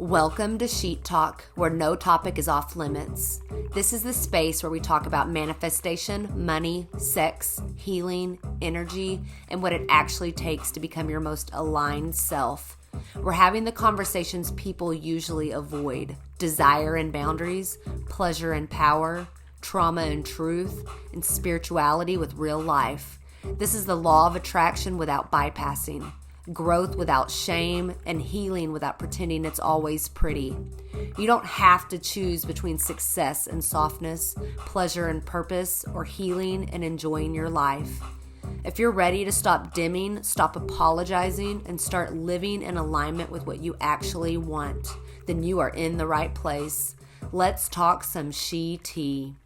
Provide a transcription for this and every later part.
Welcome to Sheet Talk, where no topic is off limits. This is the space where we talk about manifestation, money, sex, healing, energy, and what it actually takes to become your most aligned self. We're having the conversations people usually avoid: desire and boundaries, pleasure and power, trauma and truth, and spirituality with real life. This is the law of attraction without bypassing. Growth without shame, and healing without pretending it's always pretty. You don't have to choose between success and softness, pleasure and purpose, or healing and enjoying your life. If you're ready to stop dimming, stop apologizing, and start living in alignment with what you actually want, then you are in the right place. Let's talk some she tea.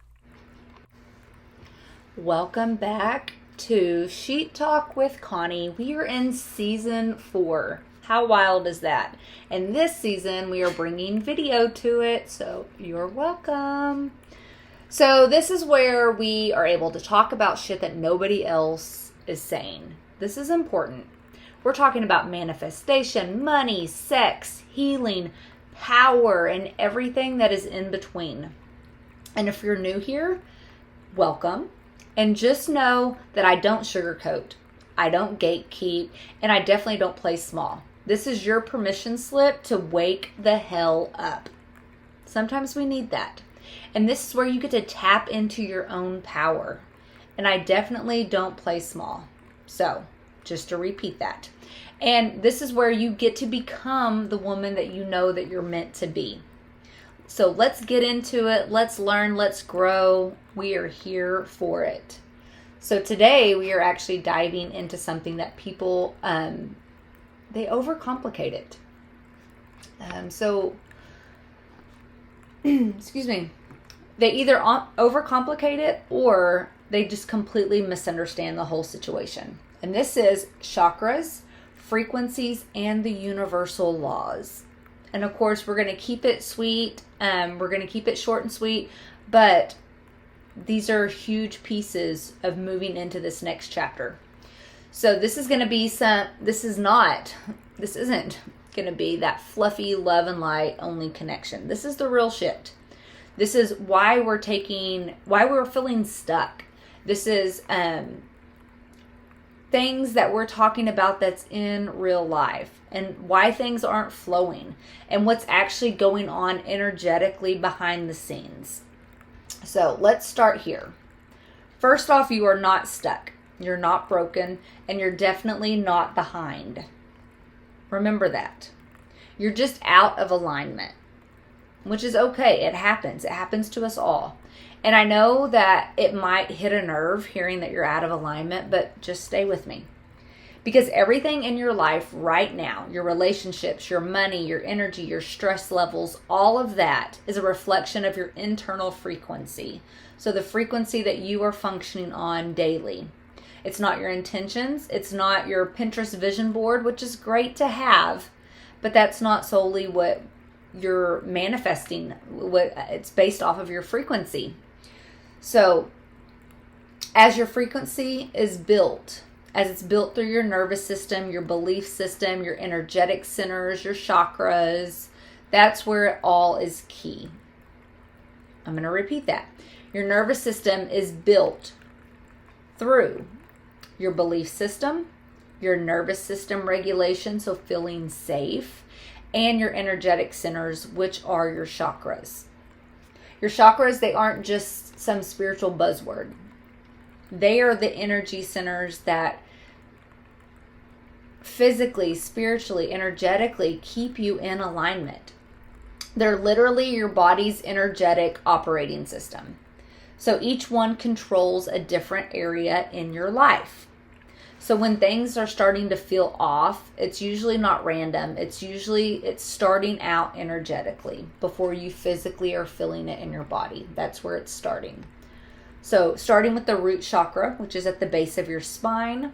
Welcome back to Sheet Talk with Connie. We are in season 4. How wild is that? And this season we are bringing video to it, so you're welcome. So this is where we are able to talk about shit that nobody else is saying. This is important. We're talking about manifestation, money, sex, healing, power, and everything that is in between. And if you're new here, welcome. And just know that I don't sugarcoat, I don't gatekeep, and I definitely don't play small. This is your permission slip to wake the hell up. Sometimes we need that. And this is where you get to tap into your own power. And I definitely don't play small. So, just to repeat that. And this is where you get to become the woman that you know that you're meant to be. So let's get into it. Let's learn. Let's grow. We are here for it. So today we are actually diving into something that people, they overcomplicate it. Excuse me. They either overcomplicate it or they just completely misunderstand the whole situation. And this is chakras, frequencies, and the universal laws. And of course, we're going to keep it sweet. We're going to keep it short and sweet. But these are huge pieces of moving into this next chapter. So this is going to be this isn't going to be that fluffy love and light only connection. This is the real shit. This is why we're feeling stuck. This is things that we're talking about that's in real life, and why things aren't flowing, and what's actually going on energetically behind the scenes. So let's start here. First off, you are not stuck. You're not broken, and you're definitely not behind. Remember that. You're just out of alignment, which is okay. It happens. It happens to us all. And I know that it might hit a nerve hearing that you're out of alignment, but just stay with me. Because everything in your life right now, your relationships, your money, your energy, your stress levels, all of that is a reflection of your internal frequency. So the frequency that you are functioning on daily. It's not your intentions. It's not your Pinterest vision board, which is great to have, but that's not solely what you're manifesting. It's based off of your frequency. So as your frequency is built, as it's built through your nervous system, your belief system, your energetic centers, your chakras, that's where it all is key. I'm going to repeat that. Your nervous system is built through your belief system, your nervous system regulation, so feeling safe, and your energetic centers, which are your chakras. Your chakras, they aren't just some spiritual buzzword. They are the energy centers that physically, spiritually, energetically keep you in alignment. They're literally your body's energetic operating system. So each one controls a different area in your life. So when things are starting to feel off, it's usually not random. It's starting out energetically before you physically are feeling it in your body. That's where it's starting. So starting with the root chakra, which is at the base of your spine,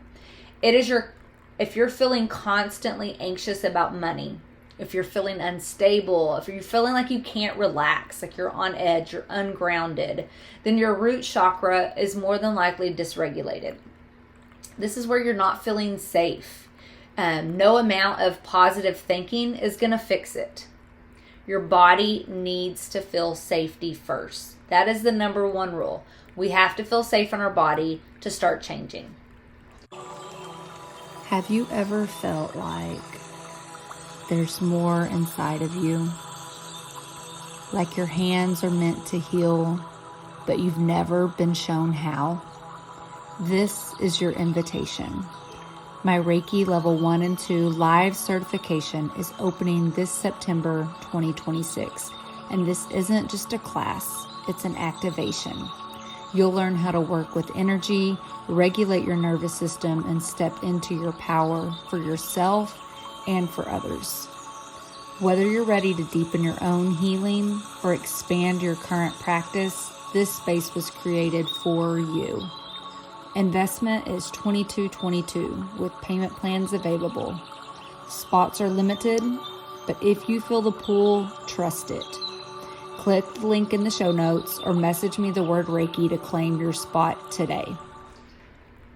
if you're feeling constantly anxious about money, if you're feeling unstable, if you're feeling like you can't relax, like you're on edge, you're ungrounded, then your root chakra is more than likely dysregulated. This is where you're not feeling safe. No amount of positive thinking is going to fix it. Your body needs to feel safety first. That is the number one rule. We have to feel safe in our body to start changing. Have you ever felt like there's more inside of you? Like your hands are meant to heal, but you've never been shown how? This is your invitation. My Reiki Level 1 and 2 live certification is opening this September 2026. And this isn't just a class, it's an activation. You'll learn how to work with energy, regulate your nervous system, and step into your power for yourself and for others. Whether you're ready to deepen your own healing or expand your current practice, this space was created for you. Investment is $22.22 with payment plans available. Spots are limited, but if you feel the pull, trust it. Click the link in the show notes or message me the word Reiki to claim your spot today.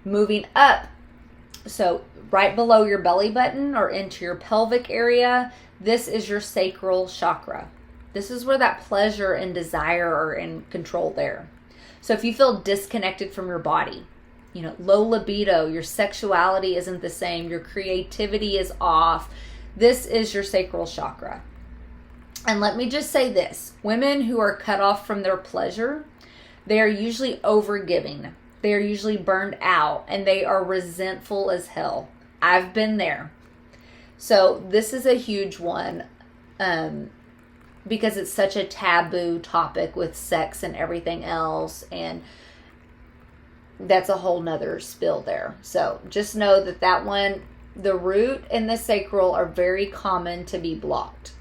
Moving up, so right below your belly button or into your pelvic area, this is your sacral chakra. This is where that pleasure and desire are in control there. So if you feel disconnected from your body, low libido, your sexuality isn't the same, your creativity is off, this is your sacral chakra. And let me just say this, women who are cut off from their pleasure, they are usually overgiving. They are usually burned out and they are resentful as hell. I've been there. So this is a huge one because it's such a taboo topic with sex and everything else. And that's a whole nother spill there. So just know that one, the root and the sacral are very common to be blocked.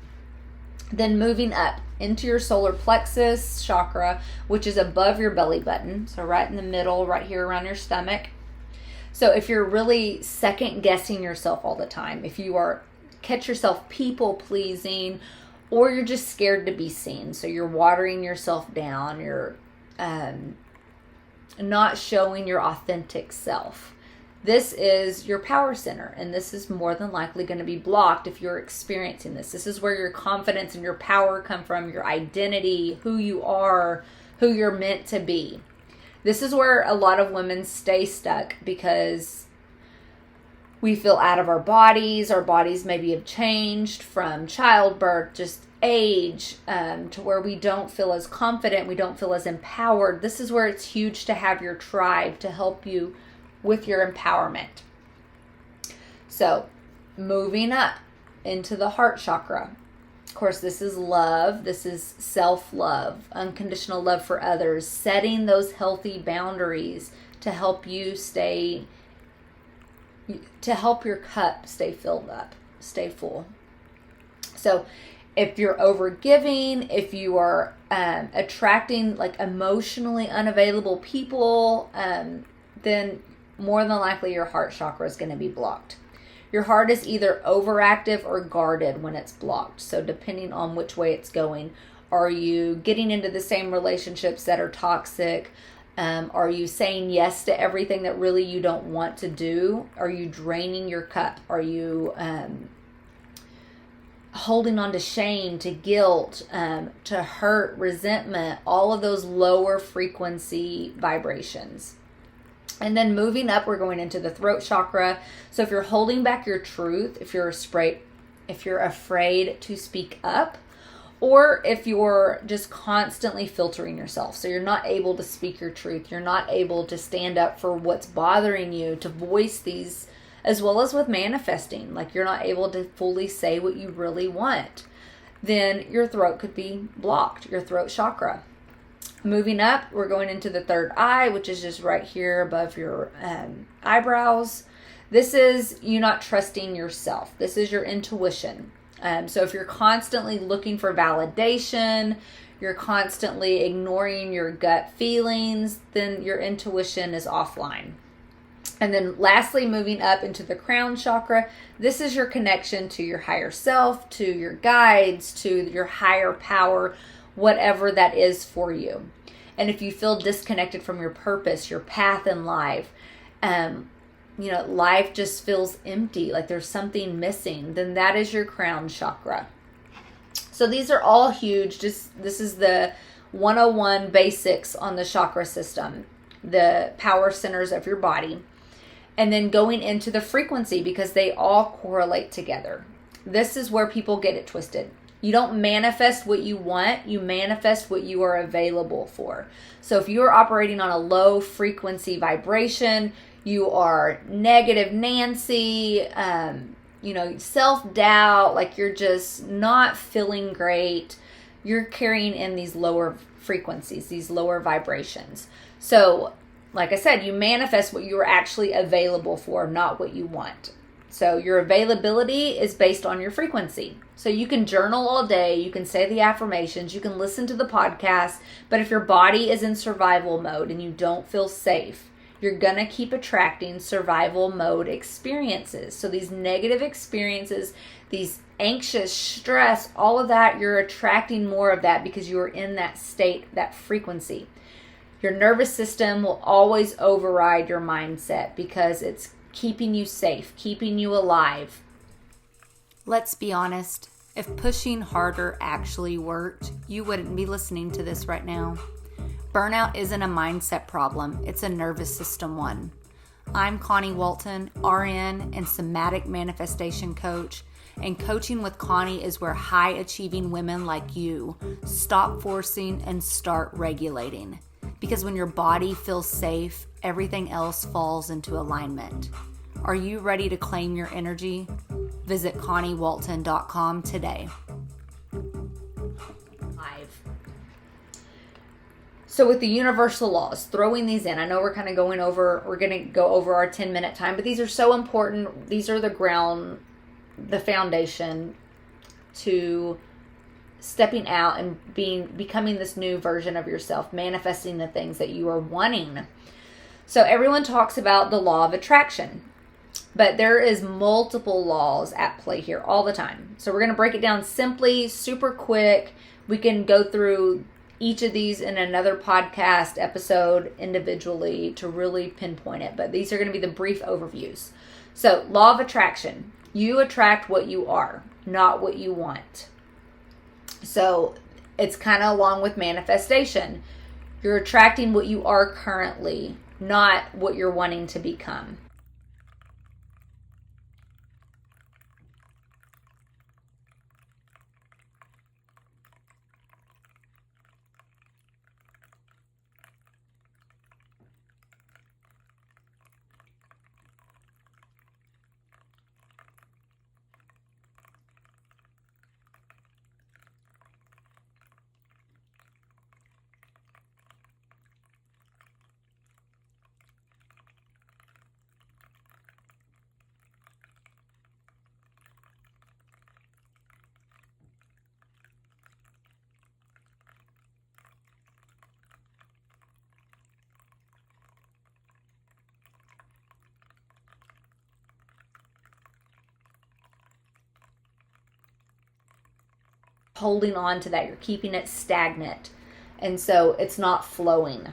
Then moving up into your solar plexus chakra, which is above your belly button. So right in the middle, right here around your stomach. So if you're really second guessing yourself all the time, if you catch yourself people pleasing, or you're just scared to be seen, so you're watering yourself down, you're not showing your authentic self. This is your power center, and this is more than likely going to be blocked if you're experiencing this. This is where your confidence and your power come from, your identity, who you are, who you're meant to be. This is where a lot of women stay stuck because we feel out of our bodies. Our bodies maybe have changed from childbirth, just age, to where we don't feel as confident, we don't feel as empowered. This is where it's huge to have your tribe to help you with your empowerment. So moving up into the heart chakra. Of course, this is love. This is self-love, unconditional love for others, setting those healthy boundaries to help you help your cup stay filled up, stay full. So if you're overgiving, if you are attracting like emotionally unavailable people, then more than likely your heart chakra is going to be blocked. Your heart is either overactive or guarded when it's blocked. So depending on which way it's going, are you getting into the same relationships that are toxic? Are you saying yes to everything that really you don't want to do? Are you draining your cup? Are you holding on to shame, to guilt, to hurt, resentment, all of those lower frequency vibrations? And then moving up, we're going into the throat chakra. So if you're holding back your truth, if you're afraid to speak up, or if you're just constantly filtering yourself, so you're not able to speak your truth, you're not able to stand up for what's bothering you, to voice these, as well as with manifesting, like you're not able to fully say what you really want, then your throat could be blocked, your throat chakra. Moving up, we're going into the third eye, which is just right here above your eyebrows. This is you not trusting yourself. This is your intuition. So if you're constantly looking for validation, you're constantly ignoring your gut feelings, then your intuition is offline. And then lastly, moving up into the crown chakra, this is your connection to your higher self, to your guides, to your higher power, whatever that is for you. And if you feel disconnected from your purpose, your path in life, life just feels empty, like there's something missing, then that is your crown chakra. So these are all huge. This is the 101 basics on the chakra system, the power centers of your body. And then going into the frequency, because they all correlate together. This is where people get it twisted. You don't manifest what you want, you manifest what you are available for. So if you're operating on a low frequency vibration, you are negative Nancy, self-doubt, like you're just not feeling great, you're carrying in these lower frequencies, these lower vibrations. So, like I said, you manifest what you're actually available for, not what you want. So your availability is based on your frequency. So you can journal all day, you can say the affirmations, you can listen to the podcast, but if your body is in survival mode and you don't feel safe, you're going to keep attracting survival mode experiences. So these negative experiences, these anxious, stress, all of that, you're attracting more of that because you're in that state, that frequency. Your nervous system will always override your mindset because it's keeping you safe, keeping you alive. Let's be honest, if pushing harder actually worked, you wouldn't be listening to this right now. Burnout isn't a mindset problem, it's a nervous system one. I'm Connie Walton, RN and somatic manifestation coach, and coaching with Connie is where high achieving women like you stop forcing and start regulating. Because when your body feels safe, everything else falls into alignment. Are you ready to claim your energy? Visit ConnieWalton.com today. So with the universal laws, throwing these in, I know we're going to go over our 10-minute time, but these are so important. These are the ground, the foundation to stepping out and becoming this new version of yourself, manifesting the things that you are wanting. So everyone talks about the law of attraction, but there is multiple laws at play here all the time. So we're going to break it down simply, super quick. We can go through each of these in another podcast episode individually to really pinpoint it, but these are going to be the brief overviews. So law of attraction, you attract what you are, not what you want. So it's kind of along with manifestation. You're attracting what you are currently, not what you're wanting to become. Holding on to that, you're keeping it stagnant, and so it's not flowing.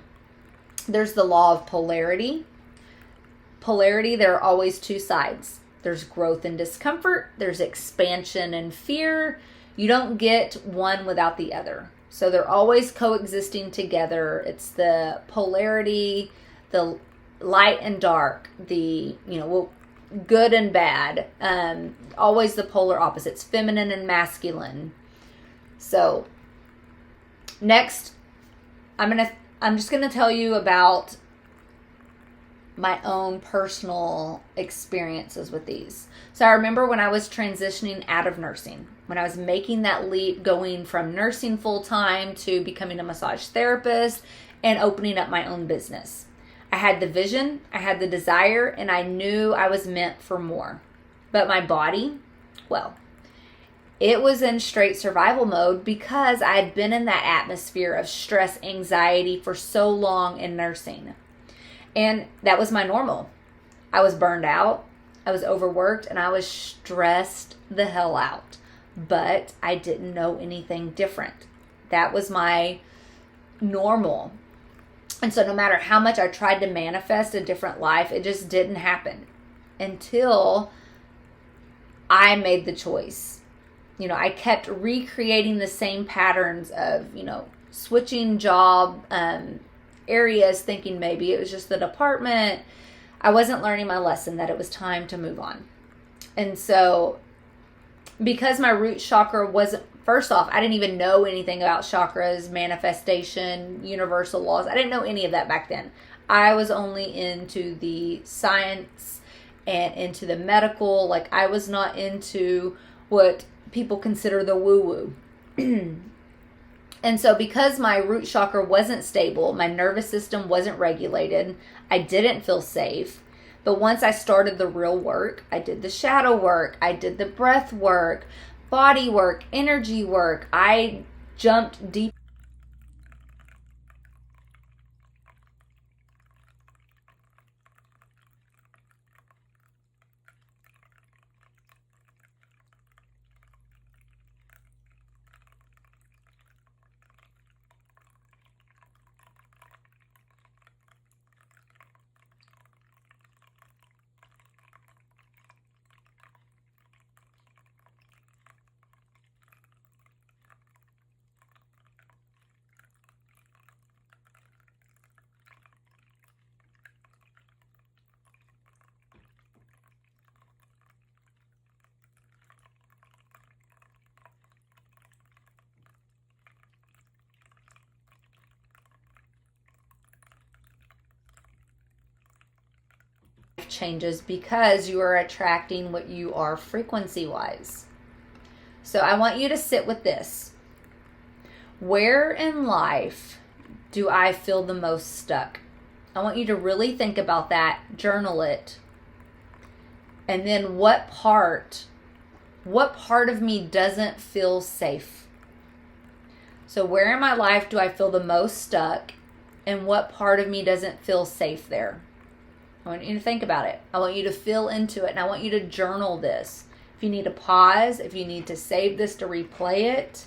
There's the law of polarity. There are always two sides. There's growth and discomfort, there's expansion and fear. You don't get one without the other, so they're always coexisting together. It's the polarity, the light and dark, the good and bad, always the polar opposites, feminine and masculine. So next, I'm just gonna tell you about my own personal experiences with these. So I remember when I was transitioning out of nursing, when I was making that leap, going from nursing full-time to becoming a massage therapist and opening up my own business. I had the vision, I had the desire, and I knew I was meant for more. But my body, well, it was in straight survival mode because I had been in that atmosphere of stress, anxiety for so long in nursing. And that was my normal. I was burned out, I was overworked, and I was stressed the hell out. But I didn't know anything different. That was my normal. And so no matter how much I tried to manifest a different life, it just didn't happen until I made the choice I kept recreating the same patterns of, switching job areas, thinking maybe it was just the department. I wasn't learning my lesson that it was time to move on. And so because my root chakra wasn't, first off, I didn't even know anything about chakras, manifestation, universal laws. I didn't know any of that back then. I was only into the science and into the medical. Like, I was not into what people consider the woo-woo. And so because my root chakra wasn't stable, my nervous system wasn't regulated, I didn't feel safe. But once I started the real work, I did the shadow work, I did the breath work, body work, energy work, I jumped deep. Changes because you are attracting what you are frequency wise. So I want you to sit with this. Where in life do I feel the most stuck? I want you to really think about that, journal it. And then what part of me doesn't feel safe? So where in my life do I feel the most stuck, and what part of me doesn't feel safe there? I want you to think about it. I want you to feel into it, and I want you to journal this. If you need to pause, if you need to save this to replay it.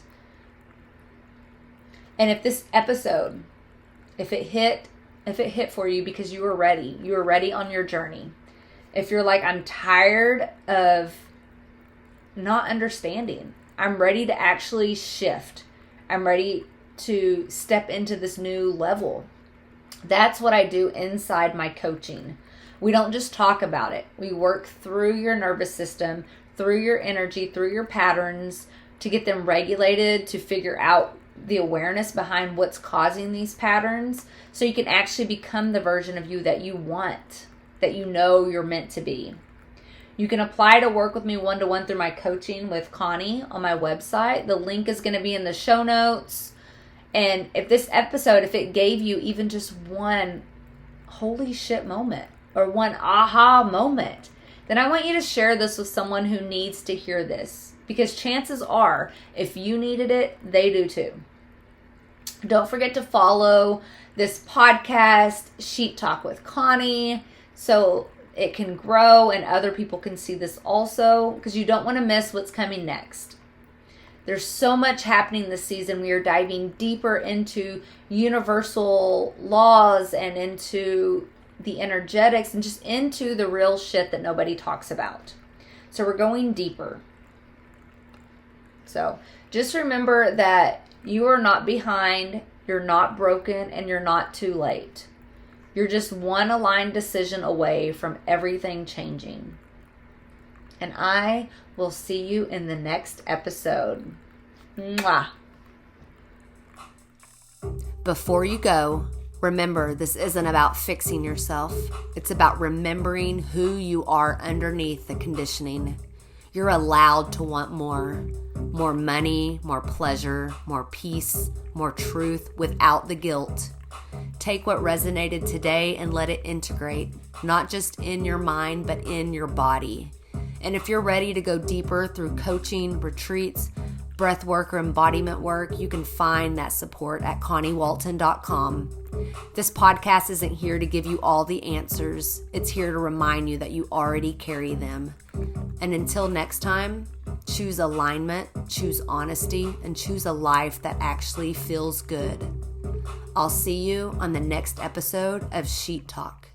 And if this episode, if it hit for you because you were ready on your journey. If you're like, I'm tired of not understanding. I'm ready to actually shift. I'm ready to step into this new level. That's what I do inside my coaching. We don't just talk about it. We work through your nervous system, through your energy, through your patterns to get them regulated, to figure out the awareness behind what's causing these patterns so you can actually become the version of you that you want, that you know you're meant to be. You can apply to work with me one-to-one through my coaching with Connie on my website. The link is going to be in the show notes. And if this episode, if it gave you even just one holy shit moment or one aha moment, then I want you to share this with someone who needs to hear this. Because chances are, if you needed it, they do too. Don't forget to follow this podcast, Sheet Talk with Connie, so it can grow and other people can see this also, because you don't want to miss what's coming next. There's so much happening this season. We are diving deeper into universal laws and into the energetics and just into the real shit that nobody talks about. So we're going deeper. So just remember that you are not behind, you're not broken, and you're not too late. You're just one aligned decision away from everything changing. And I will see you in the next episode. Mwah. Before you go, remember, this isn't about fixing yourself. It's about remembering who you are underneath the conditioning. You're allowed to want more. More money, more pleasure, more peace, more truth without the guilt. Take what resonated today and let it integrate, not just in your mind, but in your body. And if you're ready to go deeper through coaching, retreats, breath work, or embodiment work, you can find that support at ConnieWalton.com. This podcast isn't here to give you all the answers. It's here to remind you that you already carry them. And until next time, choose alignment, choose honesty, and choose a life that actually feels good. I'll see you on the next episode of Sheet Talk.